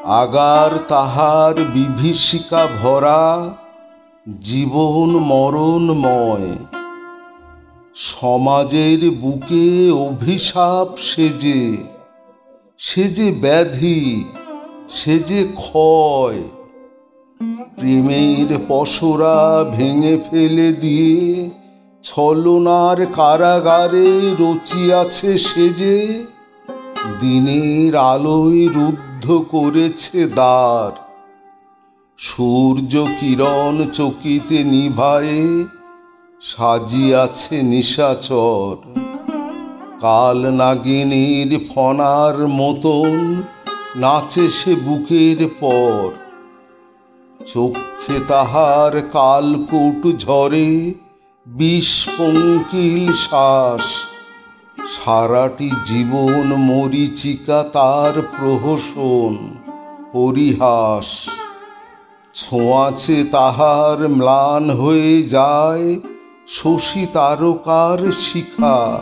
Agar তাহার বিভীষিকা ভরা জীবন মরণময়। সমাজের বুকে অভিশাপ সেজে, সেজে ব্যাধি, সেজে ক্ষয়। প্রেমের পসরা ভেঙে ফেলে দিয়ে ছলনার কারাগারে রচিয়াছে সেজে। দিনের আলোয় রুদ্ধ করেছে দ্বার। সূর্য কিরণ চকিতে নিভায়ে সাজিয়াছে নিশাচর। কাল নাগিনীর ফনার মতন নাচে সে বুকের পর। চক্ষে তাহার কালকূট ঝরে বিষ-পঙ্কিল শ্বাস। সারাটি জীবন মরীচিকা তার প্রহসন পরিহাস। ছোঁয়াচে তাহার ম্লান হয়ে যায় শশী তারকার শিখা।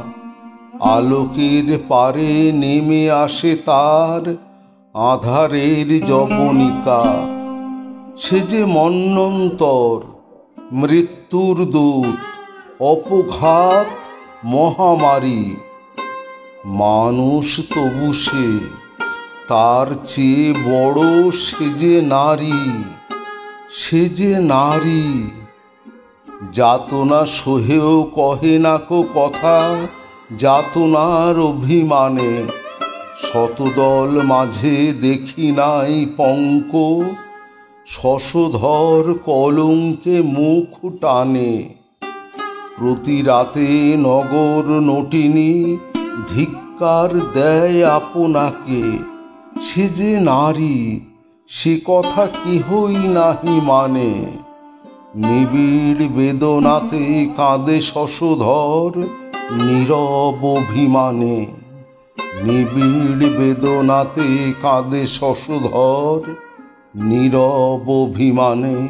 আলোকের পারে নেমে আসে তার আঁধারের যবনিকা। সে যে মন্বন্তর, মৃত্যুর দূত, অপঘাত, মহামারী। মানুষ তবু সে, তার চেয়ে বড় সে যে নারী। সে যে নারী যাতনা সহেও কহে না কো কথা। যাতনার অভিমানে শতদল মাঝে দেখি নাই পঙ্ক। শশধর কলঙ্কে মুখ টানে। প্রতি রাতে নগর নটিনী ধিক্কার দেয় আপনাকে। সে যে নারী, সে কথা কেহই নাহি মানে। নিবিড় বেদনাতে কাঁদে শশধর নীরব অভিমানে। নিবিড় বেদনাতে কাঁদে শশধর নীরব অভিমানে।